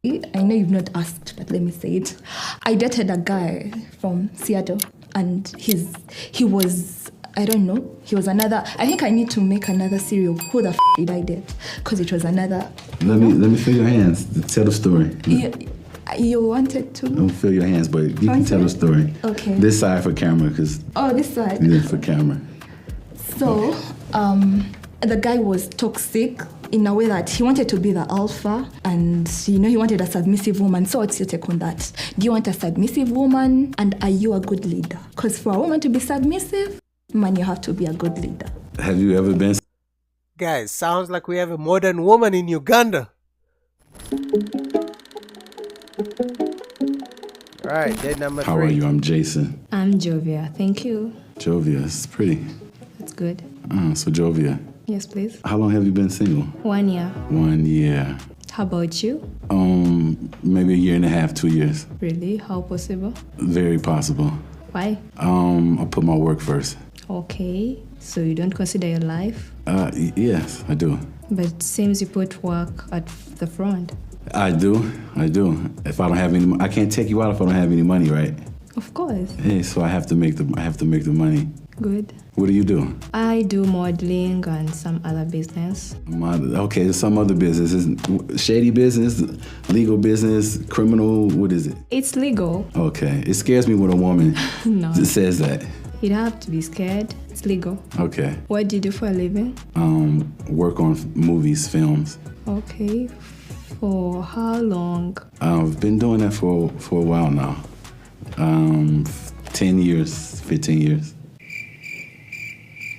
I know you've not asked, but let me say it. I dated a guy from Seattle, and he was, I don't know, he was another. I think I need to make another series of who the did I date, because it was another. Let me feel your hands. Tell the story. You wanted to? Don't feel your hands, but you can tell the story. Okay. This side for camera, because. Oh, this side. Yeah, for camera. So, the guy was toxic in a way that he wanted to be the alpha, and he wanted a submissive woman. So what's your take on that? Do you want a submissive woman, and are you a good leader? Because for a woman to be submissive, man, you have to be a good leader. Have you ever been? Guys, sounds like we have a modern woman in Uganda. All right, date number 3. How are you? I'm Jason. I'm Jovia. Thank you. Jovia, it's pretty. That's good. So Jovia. Yes, please. How long have you been single? 1 year. 1 year. How about you? Maybe a year and a half, 2 years. Really? How possible? Very possible. Why? I put my work first. Okay. So you don't consider your life? Yes, I do. But it seems you put work at the front. I do. If I don't have any, I can't take you out if I don't have any money, right? Of course. Hey, so I have to make the money. Good. What do you do? I do modeling and some other business. Okay, some other business. Shady business, legal business, criminal, what is it? It's legal. Okay. It scares me when a woman says that. You don't have to be scared. It's legal. Okay. What do you do for a living? Work on movies, films. Okay. For how long? I've been doing that for a while now. 10 years, 15 years.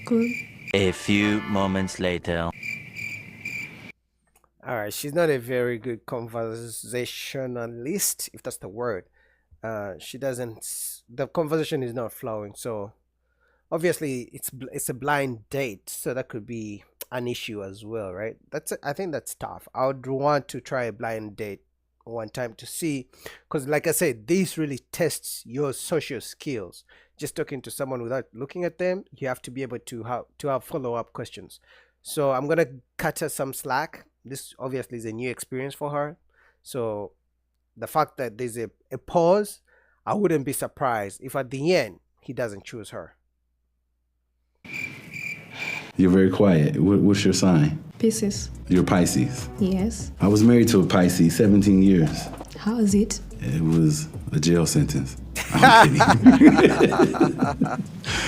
Good. A few moments later. All right, she's not a very good conversationalist, if that's the word. The conversation is not flowing. So obviously it's a blind date, so that could be an issue as well, right? I think that's tough. I would want to try a blind date one time to see, because like I said, this really tests your social skills. Just talking to someone without looking at them, you have to be able to have follow-up questions. So I'm gonna cut her some slack. This obviously is a new experience for her, so the fact that there's a pause, I wouldn't be surprised if at the end he doesn't choose her. You're very quiet. What's your sign? Pisces. You're Pisces. Yes. I was married to a Pisces 17 years. How is it? It was a jail sentence. I'm kidding.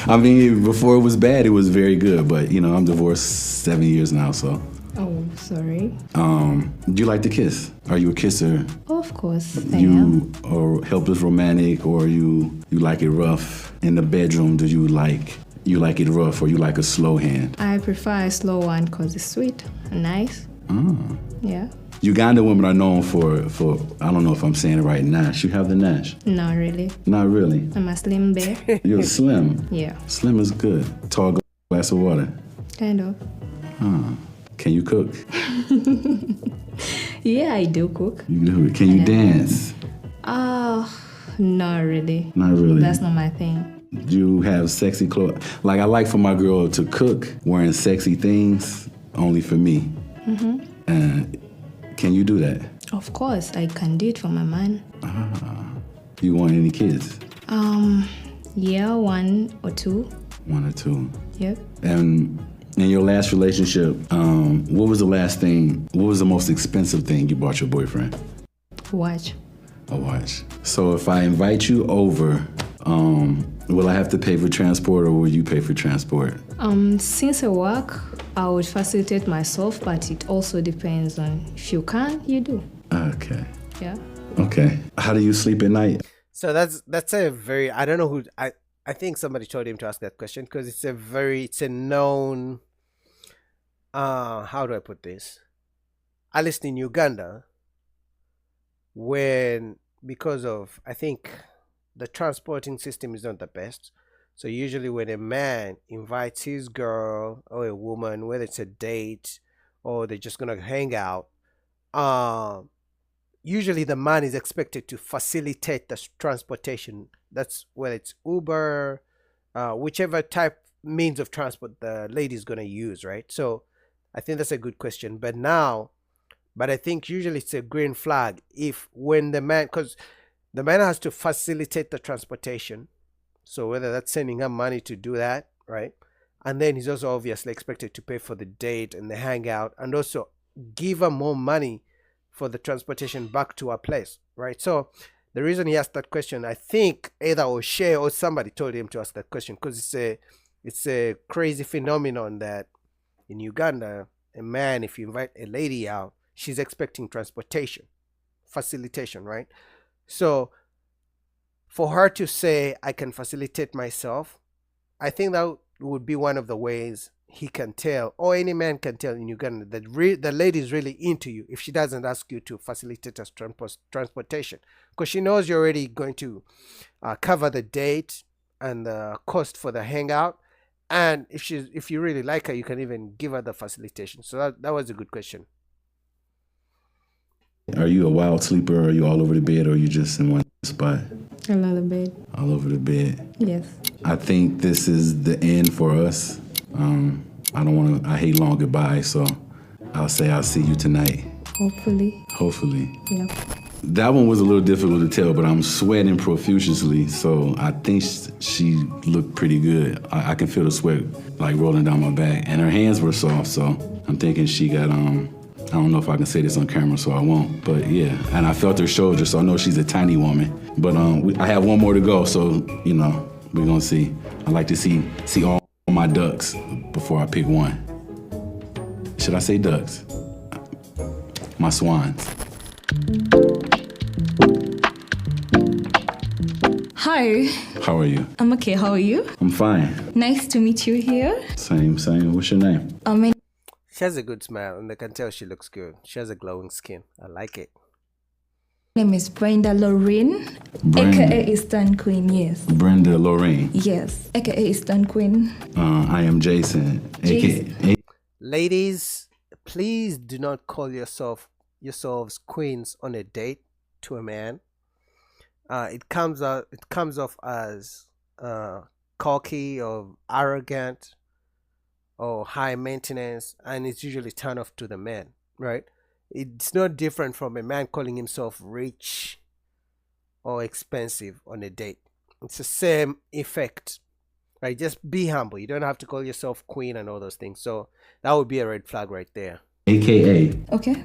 I mean, before it was bad, it was very good. But, I'm divorced 7 years now, so. Oh, sorry. Do you like to kiss? Are you a kisser? Of course, I You am. are helpless romantic, or you like it rough? In the bedroom, do you like it rough, or you like a slow hand? I prefer a slow one because it's sweet and nice. Yeah. Uganda women are known for I don't know if I'm saying it right, Nash. You have the Nash? Not really. Not really. I'm a slim bear. You're slim. Yeah. Slim is good. Tall glass of water. Kind of. Can you cook? Yeah, I do cook. You do. Can you dance? Not really. Not really. That's not my thing. Do you have sexy clothes? Like, I like for my girl to cook wearing sexy things only for me. Can you do that? Of course, I can do it for my man. You want any kids? Yeah, 1 or 2. 1 or 2. Yep. And in your last relationship, what was the most expensive thing you bought your boyfriend? Watch. A watch. So if I invite you over, will I have to pay for transport, or will you pay for transport? Since I work, I would facilitate myself, but it also depends on if you can, you do. Okay. Yeah. Okay. How do you sleep at night? So that's a very, I don't know who, I think somebody told him to ask that question, because it's a known, how do I put this? At least in Uganda, because of, I think the transporting system is not the best. So usually when a man invites his girl or a woman, whether it's a date or they're just gonna hang out, usually the man is expected to facilitate the transportation. That's whether it's Uber, whichever type means of transport the lady's gonna use, right? So I think that's a good question. But now, But I think usually it's a green flag if when the man, because the man has to facilitate the transportation. So whether that's sending her money to do that, right? And then he's also obviously expected to pay for the date and the hangout and also give her more money for the transportation back to her place, right? So the reason he asked that question, I think either O'Shea or somebody told him to ask that question because it's a crazy phenomenon that in Uganda, a man, if you invite a lady out, she's expecting transportation, facilitation, right? So for her to say, I can facilitate myself, I think that would be one of the ways he can tell, or any man can tell in Uganda, that the lady is really into you if she doesn't ask you to facilitate us transportation, because she knows you're already going to cover the date and the cost for the hangout. And if you really like her, you can even give her the facilitation. So that was a good question. Are you a wild sleeper? Or are you all over the bed, or are you just in one spot? All over the bed. All over the bed. Yes. I think this is the end for us. I hate long goodbyes, so I'll say I'll see you tonight. Hopefully. Hopefully. Yeah. That one was a little difficult to tell, but I'm sweating profusely, so I think she looked pretty good. I can feel the sweat like rolling down my back, and her hands were soft, so I'm thinking she got, I don't know if I can say this on camera, so I won't, but yeah. And I felt her shoulder, so I know she's a tiny woman. But I have one more to go, so, we're gonna see. I like to see all my ducks before I pick one. Should I say ducks? My swans. Hi. How are you? I'm okay. How are you? I'm fine. Nice to meet you here. Same. What's your name? My She has a good smile, and I can tell she looks good. She has a glowing skin. I like it. name is Brenda Lorraine, aka Eastern Queen. Yes. Brenda Lorraine. Yes, aka Eastern Queen. I am Jason, aka. Ladies, please do not call yourselves queens on a date to a man. It comes off as cocky or arrogant or high maintenance, and it's usually turn off to the man, right? It's not different from a man calling himself rich or expensive on a date. It's the same effect, right? Just be humble. You don't have to call yourself queen and all those things. So that would be a red flag right there. AKA. Okay.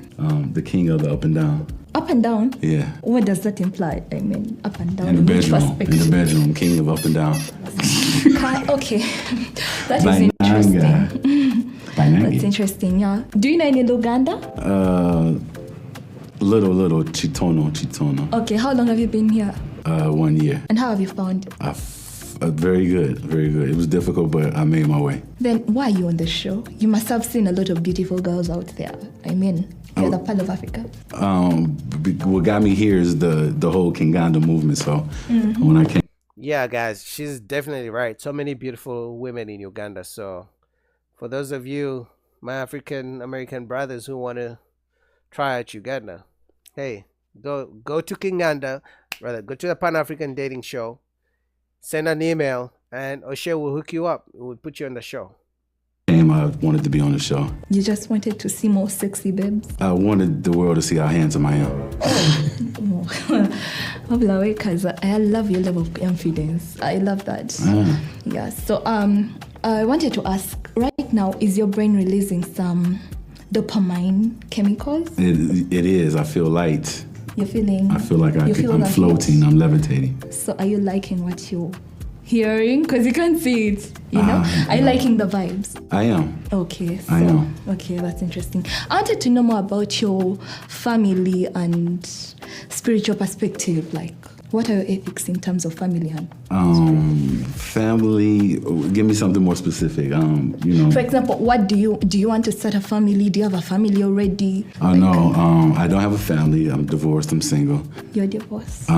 The king of the up and down. Up and down? Yeah. What does that imply? I mean, up and down. In the bedroom, king of up and down. Okay. That is interesting. That's interesting, yeah. Do you know any Luganda? Little Chitono. Okay, how long have you been here? 1 year. And how have you found it? Very good. It was difficult, but I made my way. Then why are you on the show? You must have seen a lot of beautiful girls out there. I mean, you're the pearl of Africa. What got me here is the whole Kinganda movement. So when I came. Yeah, guys, she's definitely right. So many beautiful women in Uganda. So for those of you, my African American brothers who want to try out Uganda, hey, go to Kinganda, rather go to the Pan African Dating Show. Send an email, and O'Shea will hook you up. We'll put you on the show. I wanted to be on the show. You just wanted to see more sexy babes? I wanted the world to see how handsome I am. Because I love your level of confidence. I love that. Yeah. So I wanted to ask, right now, is your brain releasing some dopamine chemicals? It is. I feel light. You're feeling? I feel like I'm floating. I'm levitating. So are you liking what you're hearing? Because you can't see it, you know? Are you liking the vibes? I am. Okay. So, I am. Okay, that's interesting. I wanted to know more about your family and spiritual perspective. Like, what are your ethics in terms of family and family? Give me something more specific. For example, what do you want to start a family? Do you have a family already? No, I don't have a family. I'm divorced. I'm single. You're divorced.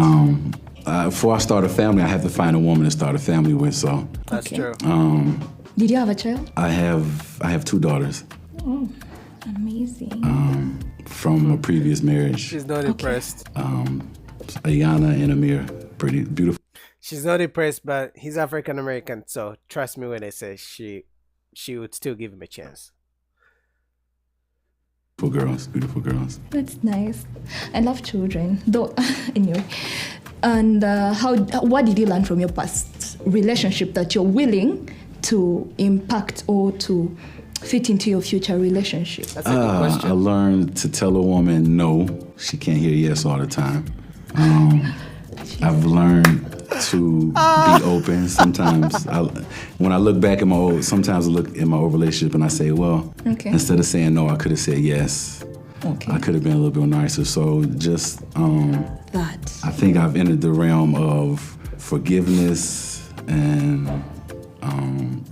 Before I start a family, I have to find a woman to start a family with. So that's true. Did you have a child? I have 2 daughters. Oh, amazing. From a previous marriage. She's not impressed. Ayana and Amir, pretty beautiful. She's not impressed, but he's African American, so trust me when I say she would still give him a chance. Beautiful girls. That's nice. I love children, though. Anyway, and what did you learn from your past relationship that you're willing to impact or to fit into your future relationship? That's a good question. I learned to tell a woman no. She can't hear yes all the time. I've learned to be open. Sometimes, when I look back at sometimes I look at my old relationship and I say, well, Okay. instead of saying no, I could have said yes. Okay. I could have been a little bit nicer. So just, That. I think I've entered the realm of forgiveness and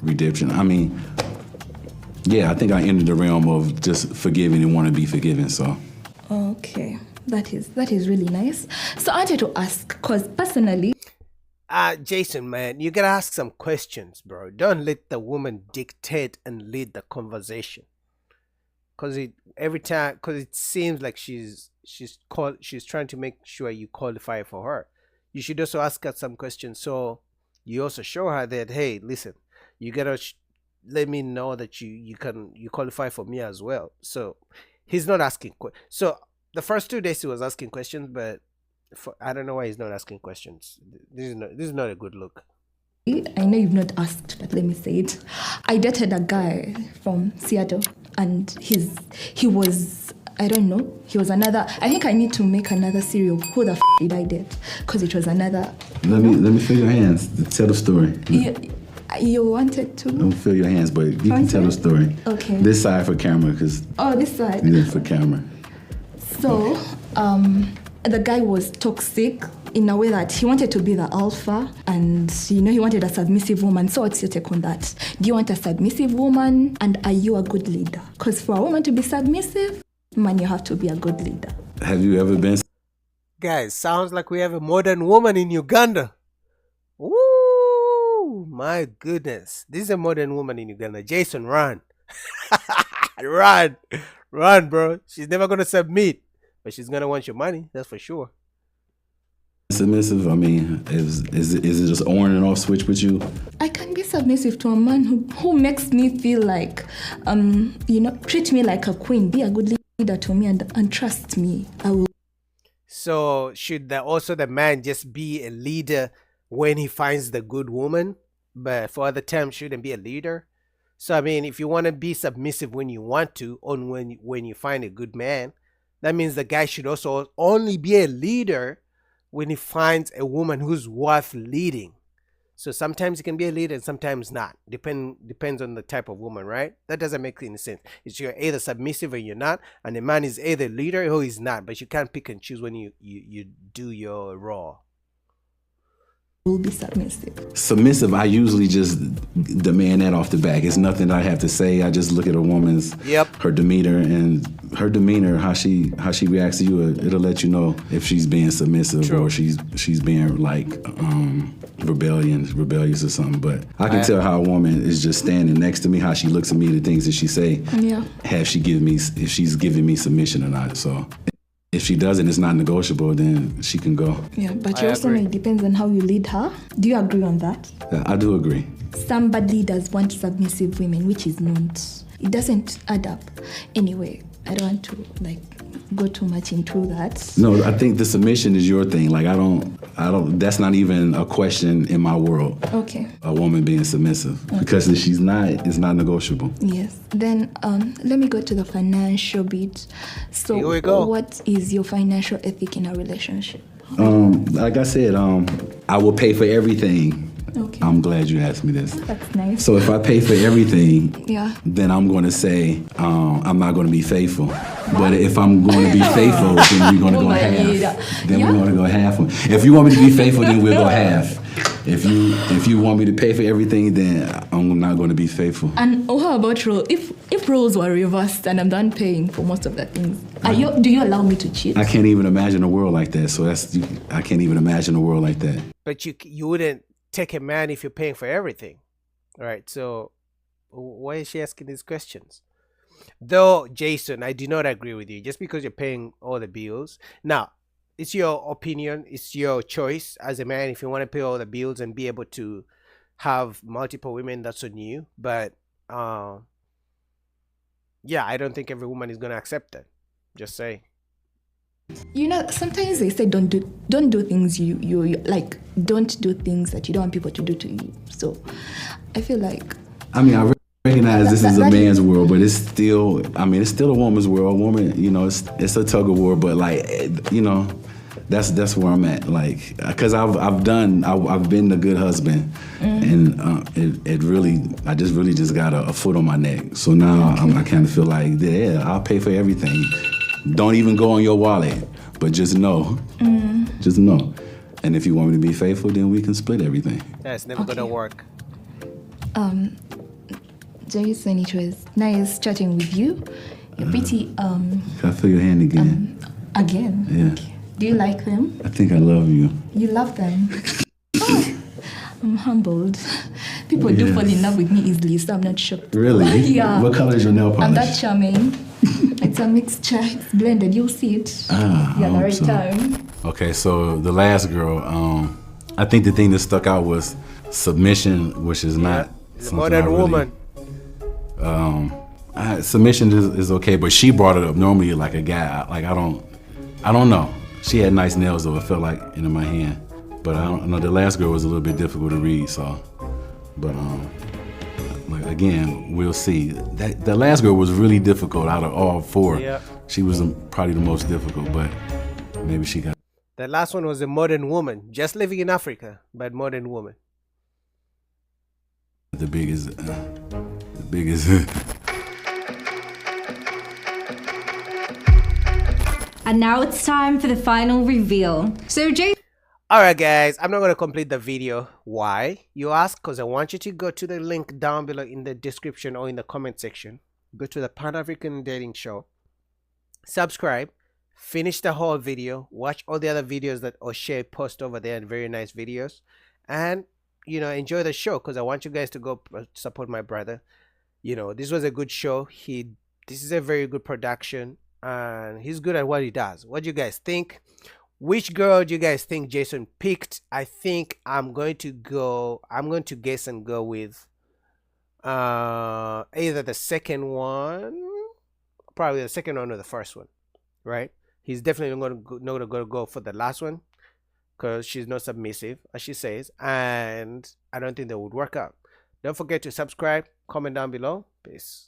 redemption. I mean, yeah, I think I entered the realm of just forgiving and want to be forgiven. So. Okay. That is really nice. So I wanted to ask, because personally, Jason, man, you gotta ask some questions, bro. Don't let the woman dictate and lead the conversation. Cause it seems like she's trying to make sure you qualify for her. You should also ask her some questions, so you also show her that, hey, listen, you gotta let me know that you qualify for me as well. So he's not asking so the first 2 days he was asking questions, but I don't know why he's not asking questions. This is not a good look. I know you've not asked, but let me say it. I dated a guy from Seattle, and he was, I don't know, he was another. I think I need to make another series of who the did I date, because it was another. Let me feel your hands. Tell the story. You wanted to? Don't feel your hands, but you can tell the story. Okay. This side for camera, because. Oh, this side. Yeah, for camera. So, the guy was toxic in a way that he wanted to be the alpha, and he wanted a submissive woman. So what's your take on that? Do you want a submissive woman, and are you a good leader? Because for a woman to be submissive, man, you have to be a good leader. Have you ever been? Guys, sounds like we have a modern woman in Uganda. Woo! My goodness. This is a modern woman in Uganda. Jason, run. Run, bro. She's never going to submit, but she's going to want your money. That's for sure. Submissive? I mean, is it just on and off switch with you? I can be submissive to a man who makes me feel like, treat me like a queen, be a good leader to me, and trust me. I will. So should the man just be a leader when he finds the good woman, but for other times shouldn't be a leader? So I mean, if you want to be submissive when you want to, or when you find a good man, that means the guy should also only be a leader when he finds a woman who's worth leading. So sometimes he can be a leader and sometimes not. Depends on the type of woman, right? That doesn't make any sense. It's you're either submissive or you're not, and the man is either leader or he's not. But you can't pick and choose when you do your role. Will be submissive. Submissive, I usually just demand that off the back. It's nothing I have to say. I just look at a woman's her demeanor, how she reacts to you. It'll let you know if she's being submissive or she's being like rebellious or something. But I can tell how a woman is just standing next to me, how she looks at me, the things that she say. Yeah. If she's giving me submission or not. So. If she doesn't, it's not negotiable, then she can go. Yeah, but you also know it depends on how you lead her. Do you agree on that? Yeah, I do agree. Some bad leaders want submissive women, which is not. It doesn't add up. Anyway, I don't want to go too much into that. No, I think the submission is your thing. Like I don't. That's not even a question in my world. Okay. A woman being submissive, because if she's not, it's not negotiable. Yes. Then let me go to the financial bit. So here we go. What is your financial ethic in a relationship? Like I said, I will pay for everything. Okay. I'm glad you asked me this. That's nice. So if I pay for everything, then I'm going to say I'm not going to be faithful. But if I'm going to be faithful, then we're going to go half. Then we're going to go half. If you want me to be faithful, then we'll go half. If you want me to pay for everything, then I'm not going to be faithful. And how about roles? If roles were reversed and I'm done paying for most of the things, do you allow me to cheat? I can't even imagine a world like that. So I can't even imagine a world like that. But you wouldn't take a man if you're paying for everything, right? So why is she asking these questions? Though, Jason, I do not agree with you. Just because you're paying all the bills. Now, it's your opinion. It's your choice as a man. If you want to pay all the bills and be able to have multiple women, that's on you. But yeah, I don't think every woman is gonna accept that. Just say. You know, sometimes they say don't do things you like. Don't do things that you don't want people to do to you. So, I feel like I mean, I recognize this is a that- man's world, but it's still, I mean, it's still a woman's world. A woman, you know, it's a tug of war, but like, you know, that's where I'm at. Like, cause I've been the good husband, and it really, I just got a foot on my neck. So now I kind of feel like, yeah, I'll pay for everything. Don't even go on your wallet, but just know, just know. And if you want me to be faithful, then we can split everything. That's never gonna work. Jason, it was nice chatting with you. You're pretty Can I feel your hand again? again. Yeah. Okay. Do you like them? I think I love you. You love them. Oh, I'm humbled. People do Yes. fall in love with me easily, so I'm not shocked. Really? Yeah. What color is your nail polish? I'm that charming. It's a mixture. It's blended. You'll see it. Ah, Yeah, I the hope right so. time. Okay, so the last girl, I think the thing that stuck out was submission, which is not The something I modern really- woman. Submission is okay, but she brought it up normally like a guy. Like I don't know. She had nice nails though. It felt like in my hand, but I don't know. The last girl was a little bit difficult to read. So, but like again, we'll see. That the last girl was really difficult out of all four. Yeah. She was probably the most difficult, but maybe she got. The last one was a modern woman, just living in Africa, but modern woman. The biggest. And now it's time for the final reveal. So Alright guys, I'm not going to complete the video. Why? You ask, because I want you to go to the link down below in the description or in the comment section. Go to the Pan-African Dating Show. Subscribe. Finish the whole video. Watch all the other videos that O'Shea posts over there, and very nice videos. And, you know, enjoy the show, because I want you guys to go support my brother. You know, this was a good show. This is a very good production, and he's good at what he does. What do you guys think? Which girl do you guys think Jason picked? I think I'm going to guess and go with either the second one, probably the second one or the first one, right? He's definitely not going to go for the last one, because she's not submissive, as she says, and I don't think that would work out. Don't forget to subscribe, comment down below. Peace.